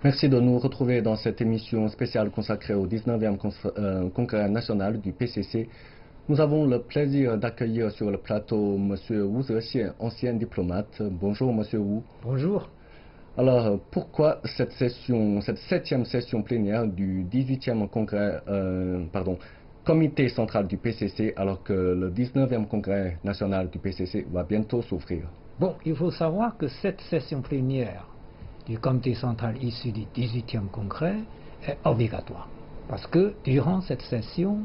Merci de nous retrouver dans cette émission spéciale consacrée au 19e Congrès national du PCC. Nous avons le plaisir d'accueillir sur le plateau M. Wu Zexie, ancien diplomate. Bonjour M. Wu. Bonjour. Alors, pourquoi cette session, cette 7e session plénière du 18e comité central du PCC, alors que le 19e congrès national du PCC va bientôt s'ouvrir? Bon, il faut savoir que cette session plénière du comité central issu du 18e congrès est obligatoire. Parce que durant cette session,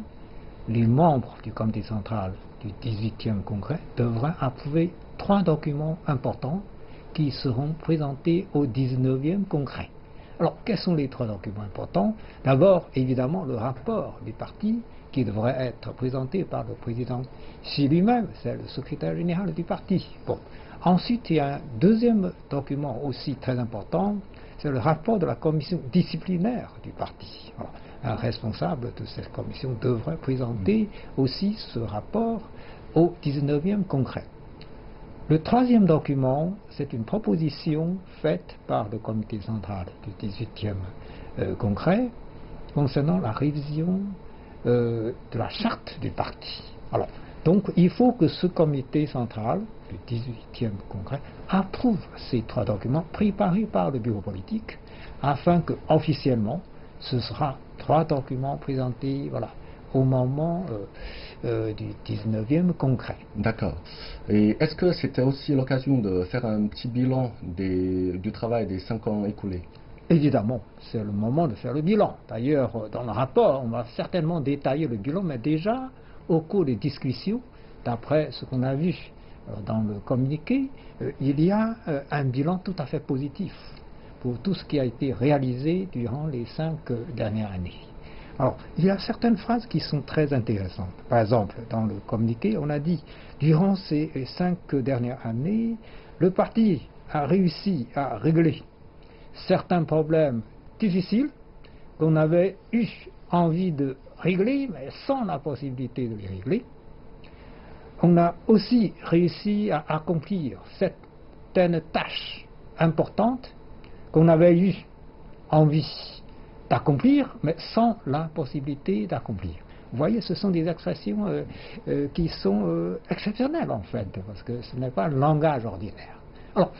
les membres du comité central du 18e congrès devraient approuver 3 documents importants qui seront présentés au 19e congrès. Alors, quels sont les 3 documents importants? D'abord, évidemment, le rapport du parti qui devrait être présenté par le président Xi lui-même, c'est le secrétaire général du parti. Bon. Ensuite, il y a un deuxième document aussi très important, c'est le rapport de la commission disciplinaire du parti. Alors, un responsable de cette commission devrait présenter aussi ce rapport au 19e congrès. Le troisième document, c'est une proposition faite par le comité central du 18e congrès concernant la révision de la charte du parti. Alors, donc, il faut que ce comité central du 18e congrès approuve ces 3 documents préparés par le bureau politique afin que, officiellement, ce sera 3 documents présentés, au moment du 19e congrès. D'accord. Et est-ce que c'était aussi l'occasion de faire un petit bilan du travail des 5 ans écoulés? Évidemment, c'est le moment de faire le bilan. D'ailleurs, dans le rapport, on va certainement détailler le bilan, mais déjà, au cours des discussions, d'après ce qu'on a vu dans le communiqué, il y a un bilan tout à fait positif pour tout ce qui a été réalisé durant les 5 dernières années. Alors, il y a certaines phrases qui sont très intéressantes. Par exemple, dans le communiqué, on a dit, durant ces 5 dernières années, le parti a réussi à régler certains problèmes difficiles qu'on avait eu envie de régler, mais sans la possibilité de les régler. On a aussi réussi à accomplir certaines tâches importantes qu'on avait eu envie d'accomplir, mais sans la possibilité d'accomplir. Vous voyez, ce sont des expressions qui sont exceptionnelles en fait, parce que ce n'est pas le langage ordinaire. Alors,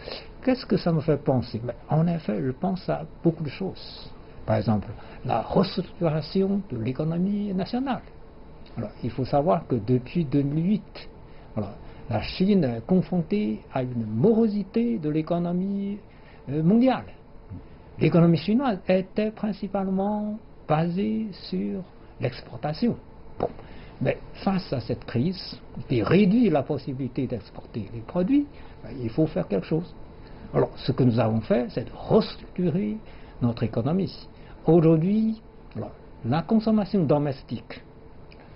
qu'est-ce que ça me fait penser? En effet, je pense à beaucoup de choses. Par exemple, la restructuration de l'économie nationale. Alors, il faut savoir que depuis 2008, la Chine est confrontée à une morosité de l'économie mondiale. L'économie chinoise était principalement basée sur l'exportation. Bon. Mais face à cette crise, qui réduit la possibilité d'exporter les produits, il faut faire quelque chose. Alors, ce que nous avons fait, c'est de restructurer notre économie. Aujourd'hui, la consommation domestique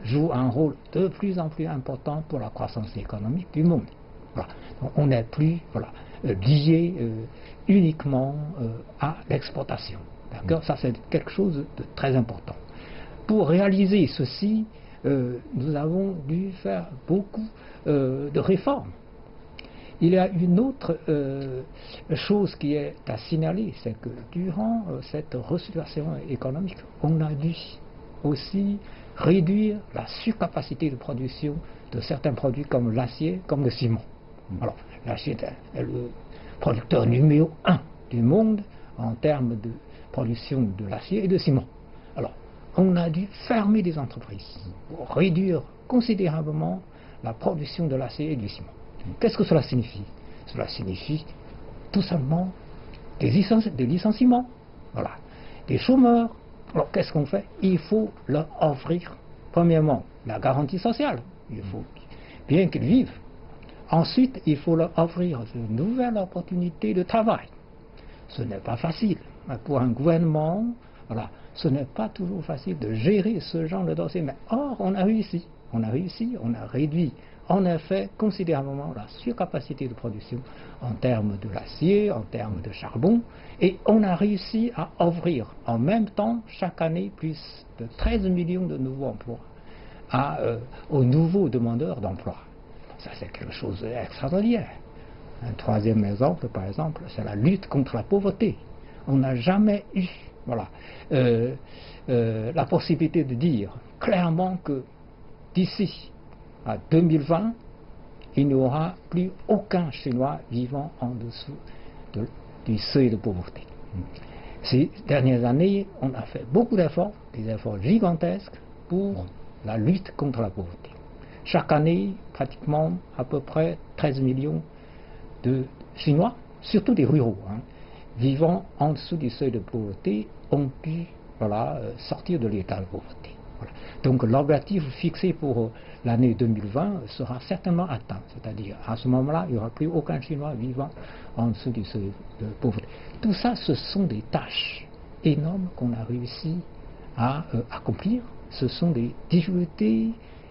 joue un rôle de plus en plus important pour la croissance économique du monde. Voilà. Donc, on n'est plus lié uniquement à l'exportation. D'accord? Ça, c'est quelque chose de très important. Pour réaliser ceci, nous avons dû faire beaucoup de réformes. Il y a une autre chose qui est à signaler, c'est que durant cette restructuration économique, on a dû aussi réduire la surcapacité de production de certains produits comme l'acier, comme le ciment. Alors, l'acier est le producteur numéro 1 du monde en termes de production de l'acier et de ciment. Alors, on a dû fermer des entreprises pour réduire considérablement la production de l'acier et du ciment. Qu'est-ce que cela signifie? Cela signifie tout simplement des licenciements, des chômeurs. Alors qu'est-ce qu'on fait? Il faut leur offrir, premièrement, la garantie sociale. Il faut bien qu'ils vivent. Ensuite, il faut leur offrir de nouvelles opportunités de travail. Ce n'est pas facile. Pour un gouvernement, ce n'est pas toujours facile de gérer ce genre de dossier. Mais or, on a réussi. On a réduit en effet considérablement la surcapacité de production en termes de l'acier, en termes de charbon, et on a réussi à offrir en même temps chaque année plus de 13 millions de nouveaux emplois aux nouveaux demandeurs d'emploi. Ça, c'est quelque chose d'extraordinaire. Un troisième exemple, par exemple, c'est la lutte contre la pauvreté. on n'a jamais eu voilà, la possibilité de dire clairement que d'ici à 2020, il n'y aura plus aucun Chinois vivant en dessous du seuil de pauvreté. Ces dernières années, on a fait beaucoup d'efforts, des efforts gigantesques pour la lutte contre la pauvreté. Chaque année, pratiquement à peu près 13 millions de Chinois, surtout des ruraux, vivant en dessous du seuil de pauvreté, ont pu sortir de l'état de pauvreté. Voilà. Donc l'objectif fixé pour l'année 2020 sera certainement atteint, c'est-à-dire à ce moment-là, il n'y aura plus aucun Chinois vivant en dessous du seuil de pauvreté. Tout ça, ce sont des tâches énormes qu'on a réussi à accomplir, ce sont des difficultés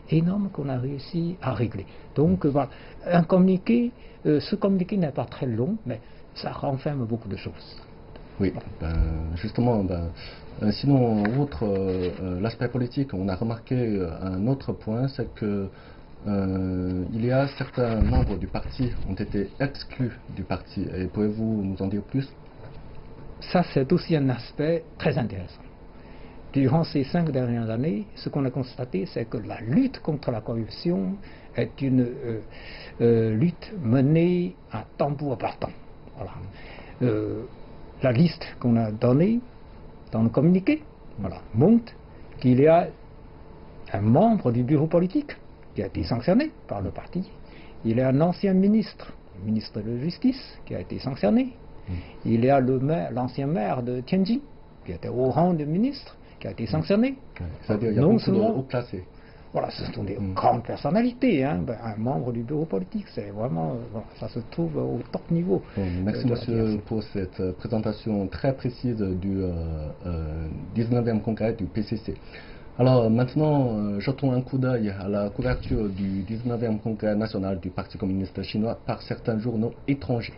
énormes qu'on a réussi à régler. Donc voilà, ce communiqué n'est pas très long, mais ça renferme beaucoup de choses. Oui, justement, sinon, outre l'aspect politique, on a remarqué un autre point, c'est que il y a certains membres du parti ont été exclus du parti. Et pouvez-vous nous en dire plus? Ça, c'est aussi un aspect très intéressant. Durant ces 5 dernières années, ce qu'on a constaté, c'est que la lutte contre la corruption est une lutte menée à tambour battant. Voilà. La liste qu'on a donnée dans le communiqué montre qu'il y a un membre du bureau politique qui a été sanctionné par le parti. Il y a un ancien ministre, le ministre de la Justice, qui a été sanctionné. Il y a l'ancien maire de Tianjin, qui était au rang de ministre, qui a été sanctionné. C'est-à-dire il y a beaucoup de hauts placés. Voilà, ce sont des grandes personnalités. Un membre du bureau politique, c'est vraiment, ça se trouve au top niveau. Merci monsieur pour cette présentation très précise du 19e congrès du PCC. Alors maintenant, jetons un coup d'œil à la couverture du 19e congrès national du Parti communiste chinois par certains journaux étrangers.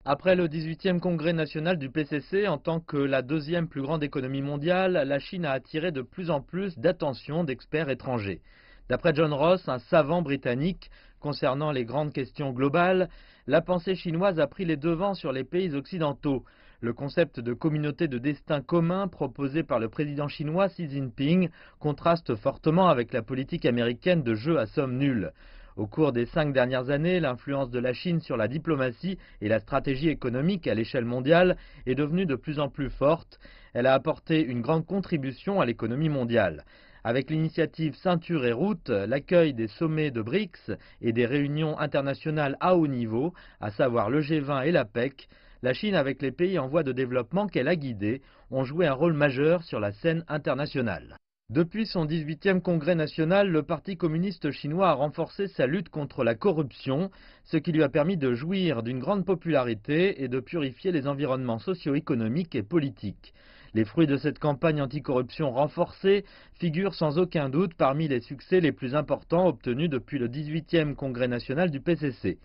Après le 18e congrès national du PCC, en tant que la deuxième plus grande économie mondiale, la Chine a attiré de plus en plus d'attention d'experts étrangers. D'après John Ross, un savant britannique, concernant les grandes questions globales, la pensée chinoise a pris les devants sur les pays occidentaux. Le concept de communauté de destin commun proposé par le président chinois Xi Jinping contraste fortement avec la politique américaine de jeu à somme nulle. Au cours des 5 dernières années, l'influence de la Chine sur la diplomatie et la stratégie économique à l'échelle mondiale est devenue de plus en plus forte. Elle a apporté une grande contribution à l'économie mondiale. Avec l'initiative Ceinture et Route, l'accueil des sommets de BRICS et des réunions internationales à haut niveau, à savoir le G20 et l'APEC, la Chine, avec les pays en voie de développement qu'elle a guidés, ont joué un rôle majeur sur la scène internationale. Depuis son 18e congrès national, le Parti communiste chinois a renforcé sa lutte contre la corruption, ce qui lui a permis de jouir d'une grande popularité et de purifier les environnements socio-économiques et politiques. Les fruits de cette campagne anticorruption renforcée figurent sans aucun doute parmi les succès les plus importants obtenus depuis le 18e congrès national du PCC.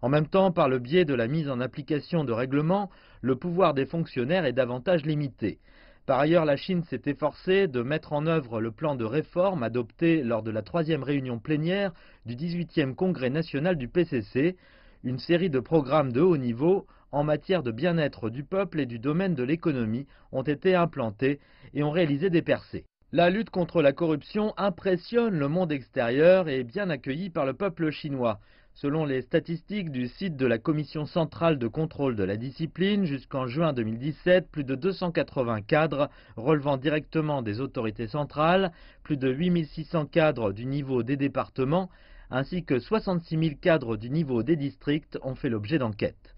En même temps, par le biais de la mise en application de règlements, le pouvoir des fonctionnaires est davantage limité. Par ailleurs, la Chine s'est efforcée de mettre en œuvre le plan de réforme adopté lors de la 3e réunion plénière du 18e congrès national du PCC, une série de programmes de haut niveau en matière de bien-être du peuple et du domaine de l'économie ont été implantés et ont réalisé des percées. La lutte contre la corruption impressionne le monde extérieur et est bien accueillie par le peuple chinois. Selon les statistiques du site de la Commission centrale de contrôle de la discipline, jusqu'en juin 2017, plus de 280 cadres relevant directement des autorités centrales, plus de 8600 cadres du niveau des départements, ainsi que 66 000 cadres du niveau des districts ont fait l'objet d'enquêtes.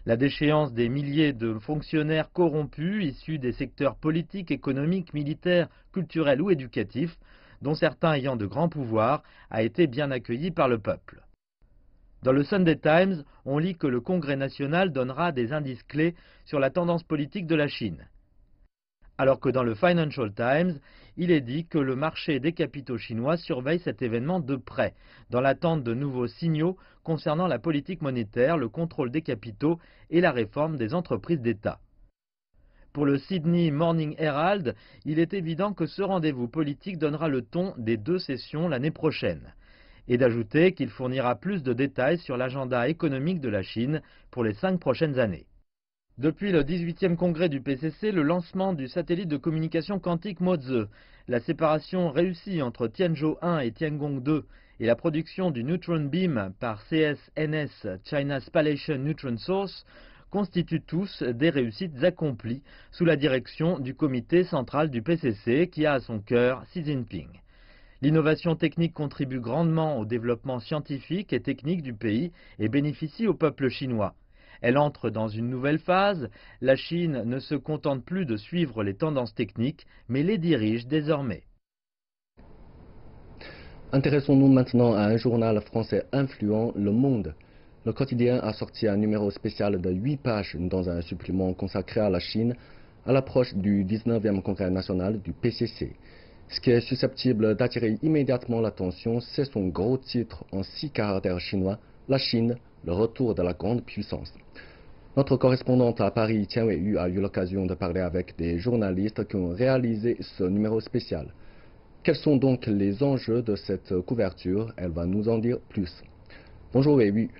La déchéance des milliers de fonctionnaires corrompus issus des secteurs politiques, économiques, militaires, culturels ou éducatifs, dont certains ayant de grands pouvoirs, a été bien accueillie par le peuple. Dans le Sunday Times, on lit que le Congrès national donnera des indices clés sur la tendance politique de la Chine. Alors que dans le Financial Times, il est dit que le marché des capitaux chinois surveille cet événement de près, dans l'attente de nouveaux signaux concernant la politique monétaire, le contrôle des capitaux et la réforme des entreprises d'État. Pour le Sydney Morning Herald, il est évident que ce rendez-vous politique donnera le ton des 2 sessions l'année prochaine. Et d'ajouter qu'il fournira plus de détails sur l'agenda économique de la Chine pour les 5 prochaines années. Depuis le 18e congrès du PCC, le lancement du satellite de communication quantique Moze, la séparation réussie entre Tianzhou 1 et Tiangong 2 et la production du Neutron Beam par CSNS, China Spallation Neutron Source, constituent tous des réussites accomplies sous la direction du comité central du PCC qui a à son cœur Xi Jinping. L'innovation technique contribue grandement au développement scientifique et technique du pays et bénéficie au peuple chinois. Elle entre dans une nouvelle phase. La Chine ne se contente plus de suivre les tendances techniques, mais les dirige désormais. Intéressons-nous maintenant à un journal français influent, Le Monde. Le quotidien a sorti un numéro spécial de 8 pages dans un supplément consacré à la Chine à l'approche du 19e congrès national du PCC. Ce qui est susceptible d'attirer immédiatement l'attention, c'est son gros titre en 6 caractères chinois, La Chine, le retour de la grande puissance. Notre correspondante à Paris, Tian Weiyu, a eu l'occasion de parler avec des journalistes qui ont réalisé ce numéro spécial. Quels sont donc les enjeux de cette couverture? Elle va nous en dire plus. Bonjour Weiyu.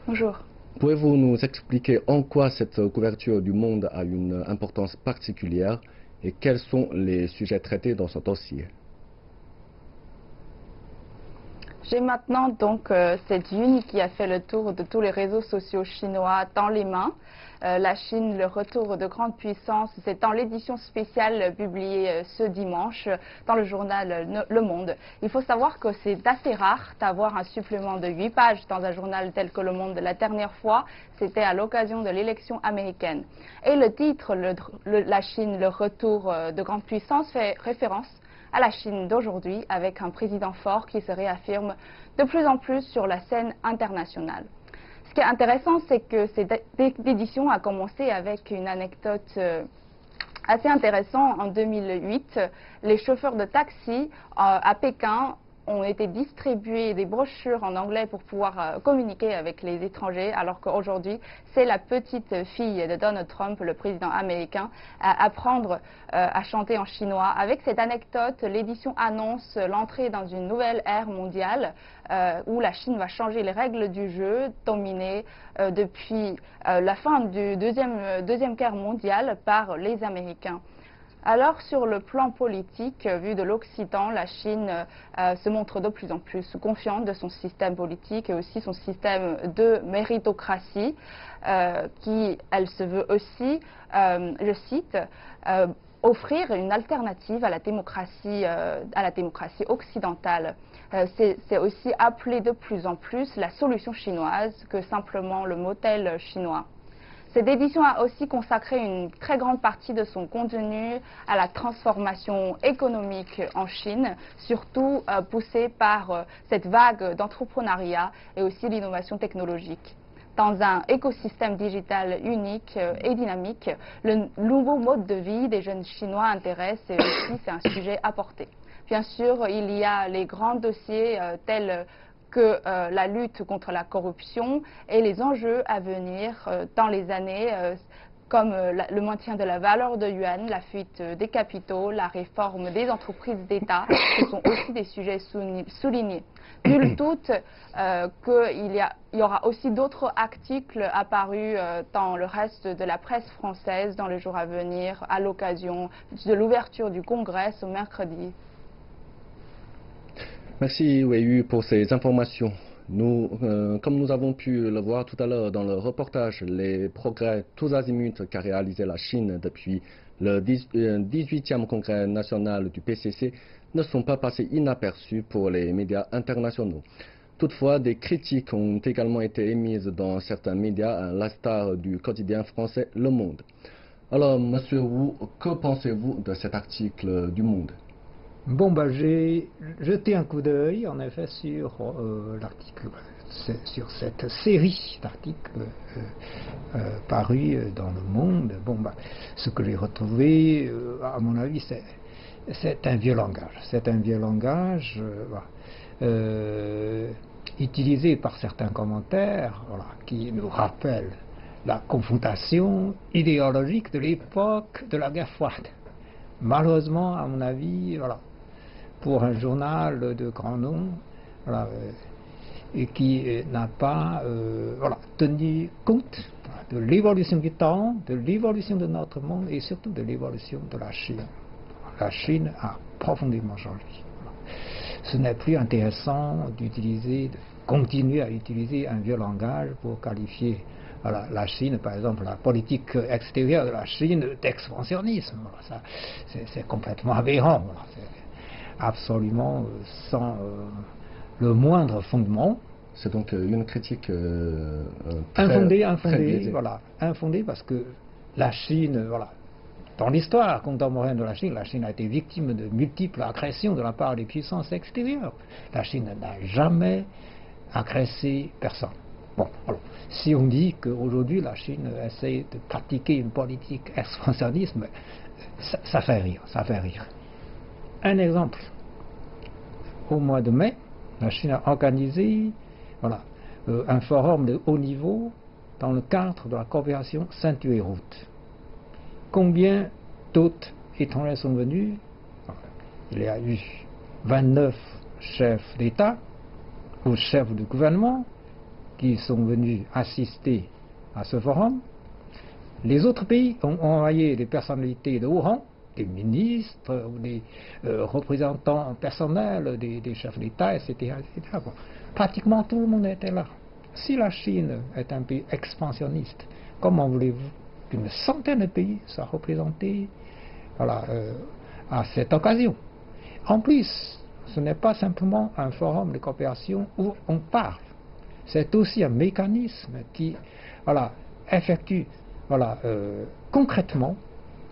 Bonjour. Pouvez-vous nous expliquer en quoi cette couverture du Monde a une importance particulière et quels sont les sujets traités dans ce dossier? J'ai maintenant donc cette une qui a fait le tour de tous les réseaux sociaux chinois dans les mains. La Chine, le retour de grande puissance, c'est dans l'édition spéciale publiée ce dimanche dans le journal Le Monde. Il faut savoir que c'est assez rare d'avoir un supplément de 8 pages dans un journal tel que Le Monde. La dernière fois, c'était à l'occasion de l'élection américaine. Et le titre, La Chine, le retour de grande puissance, fait référence à la Chine d'aujourd'hui avec un président fort qui se réaffirme de plus en plus sur la scène internationale. Ce qui est intéressant, c'est que cette édition a commencé avec une anecdote assez intéressante. En 2008, les chauffeurs de taxi à Pékin ont été distribués des brochures en anglais pour pouvoir communiquer avec les étrangers, alors qu'aujourd'hui, c'est la petite fille de Donald Trump, le président américain, à apprendre à chanter en chinois. Avec cette anecdote, l'édition annonce l'entrée dans une nouvelle ère mondiale où la Chine va changer les règles du jeu, dominées depuis la fin du deuxième guerre mondiale par les Américains. Alors, sur le plan politique, vu de l'Occident, la Chine se montre de plus en plus confiante de son système politique et aussi son système de méritocratie, qui, elle se veut aussi, je cite, offrir une alternative à la démocratie occidentale. C'est aussi appeler de plus en plus la solution chinoise que simplement le modèle chinois. Cette édition a aussi consacré une très grande partie de son contenu à la transformation économique en Chine, surtout poussée par cette vague d'entrepreneuriat et aussi l'innovation technologique. Dans un écosystème digital unique et dynamique, le nouveau mode de vie des jeunes Chinois intéresse et aussi c'est un sujet à porter. Bien sûr, il y a les grands dossiers tels que la lutte contre la corruption et les enjeux à venir dans les années comme le maintien de la valeur de yuan, la fuite des capitaux, la réforme des entreprises d'État, ce sont aussi des sujets soulignés. Nul doute qu'il y aura aussi d'autres articles apparus dans le reste de la presse française dans les jours à venir à l'occasion de l'ouverture du congrès ce mercredi. Merci Weiyu pour ces informations. Comme nous avons pu le voir tout à l'heure dans le reportage, les progrès tous azimuts qu'a réalisé la Chine depuis le 18e congrès national du PCC ne sont pas passés inaperçus pour les médias internationaux. Toutefois, des critiques ont également été émises dans certains médias, à l'instar du quotidien français Le Monde. Alors, Monsieur Wu, que pensez-vous de cet article du Monde? Bon, j'ai jeté un coup d'œil, en effet, sur l'article, sur cette série d'articles parus dans Le Monde. Ce que j'ai retrouvé, à mon avis, c'est un vieux langage. C'est un vieux langage utilisé par certains commentaires, qui nous rappellent la confrontation idéologique de l'époque de la guerre froide. Malheureusement, à mon avis, pour un journal de grand nom, et qui n'a pas voilà, tenu compte de l'évolution du temps, de l'évolution de notre monde et surtout de l'évolution de la Chine. La Chine a profondément changé. Ce n'est plus intéressant d'utiliser, de continuer à utiliser un vieux langage pour qualifier voilà, la Chine, par exemple, la politique extérieure de la Chine d'expansionnisme. Voilà, c'est complètement aberrant. Voilà, c'est absolument sans le moindre fondement. C'est donc une critique infondée, voilà, infondée parce que la Chine, voilà, dans l'histoire contemporaine de la Chine a été victime de multiples agressions de la part des puissances extérieures. La Chine n'a jamais agressé personne. Bon, alors, si on dit qu'aujourd'hui la Chine essaie de pratiquer une politique expansionniste, ça fait rire, ça fait rire. Un exemple. Au mois de mai, la Chine a organisé voilà, un forum de haut niveau dans le cadre de la coopération ceinture et route. Combien d'hôtes étrangers sont venus? Il y a eu 29 chefs d'État ou chefs de gouvernement qui sont venus assister à ce forum. Les autres pays ont envoyé des personnalités de haut rang, des ministres, des représentants personnels, des chefs d'État, etc. etc. Bon, pratiquement tout le monde était là. Si la Chine est un pays expansionniste, comment voulez-vous qu'une centaine de pays soient représentés voilà, à cette occasion? En plus, ce n'est pas simplement un forum de coopération où on parle. C'est aussi un mécanisme qui voilà, effectue voilà, concrètement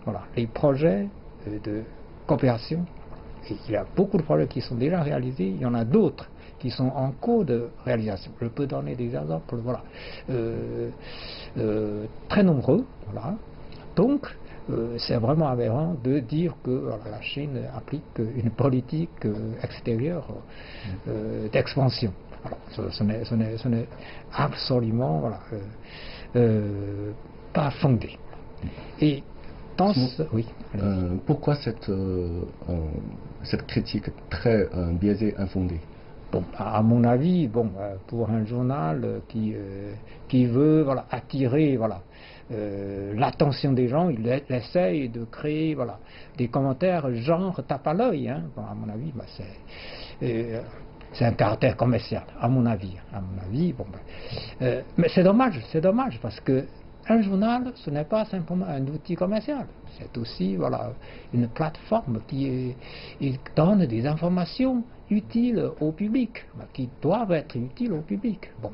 voilà, les projets de coopération. Et il y a beaucoup de projets qui sont déjà réalisés, il y en a d'autres qui sont en cours de réalisation. Je peux donner des exemples voilà, très nombreux. Voilà. Donc, c'est vraiment aberrant de dire que voilà, la Chine applique une politique extérieure d'expansion. Alors, ce n'est absolument voilà, pas fondé. Et oui, pourquoi cette critique très biaisée, infondée? Bon, à mon avis, bon, pour un journal qui veut voilà, attirer voilà, l'attention des gens, il essaye de créer voilà, des commentaires genre tape à l'œil. Hein. Bon, à mon avis, bah, c'est un caractère commercial, à mon avis. Bon, mais c'est dommage parce que un journal, ce n'est pas simplement un outil commercial, c'est aussi voilà, une plateforme qui donne des informations utiles au public, qui doivent être utiles au public. Bon,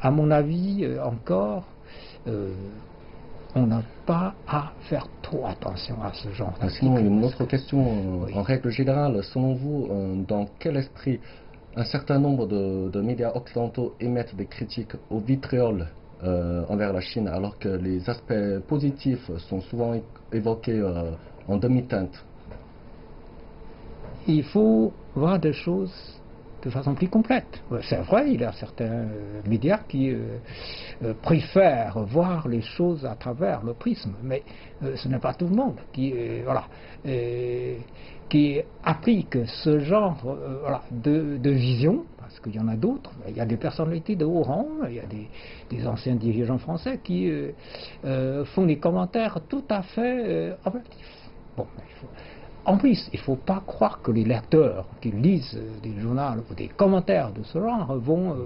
à mon avis, encore, on n'a pas à faire trop attention à ce genre d'article. Sinon, une autre question, oui. En règle générale, selon vous, dans quel esprit un certain nombre de médias occidentaux émettent des critiques au vitriol envers la Chine, alors que les aspects positifs sont souvent évoqués en demi-teinte? Il faut voir des choses de façon plus complète. C'est vrai, il y a certains médias qui préfèrent voir les choses à travers le prisme, mais ce n'est pas tout le monde qui applique ce genre voilà, de vision, parce qu'il y en a d'autres. Il y a des personnalités de haut rang, il y a des anciens dirigeants français qui font des commentaires tout à fait objectifs. Bon, en plus, il ne faut pas croire que les lecteurs qui lisent des journaux ou des commentaires de ce genre vont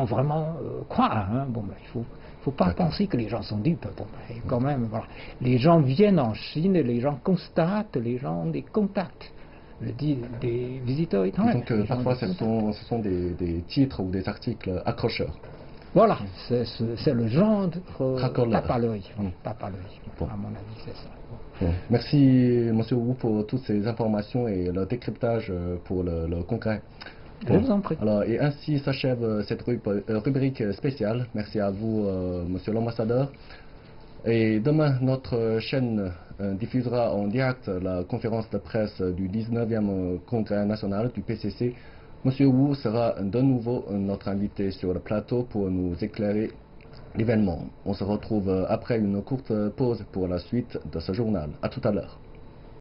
vraiment croire. Hein. Bon, il ne faut pas penser que les gens sont dupes. Bon, quand même, voilà. Les gens viennent en Chine, les gens constatent, les gens ont des contacts. Je dis des visiteurs étrangers. Donc parfois ce sont des titres ou des articles accrocheurs. Voilà, c'est le genre tape à l'œil. Bon. À mon avis, c'est ça. Bon. Merci, M. Wu, pour toutes ces informations et le décryptage pour le congrès. Bon. Je vous en prie. Alors, et ainsi s'achève cette rubrique spéciale. Merci à vous, Monsieur l'ambassadeur. Et demain, notre chaîne diffusera en direct la conférence de presse du 19e congrès national du PCC. Monsieur Wu sera de nouveau notre invité sur le plateau pour nous éclairer l'événement. On se retrouve après une courte pause pour la suite de ce journal. À tout à l'heure.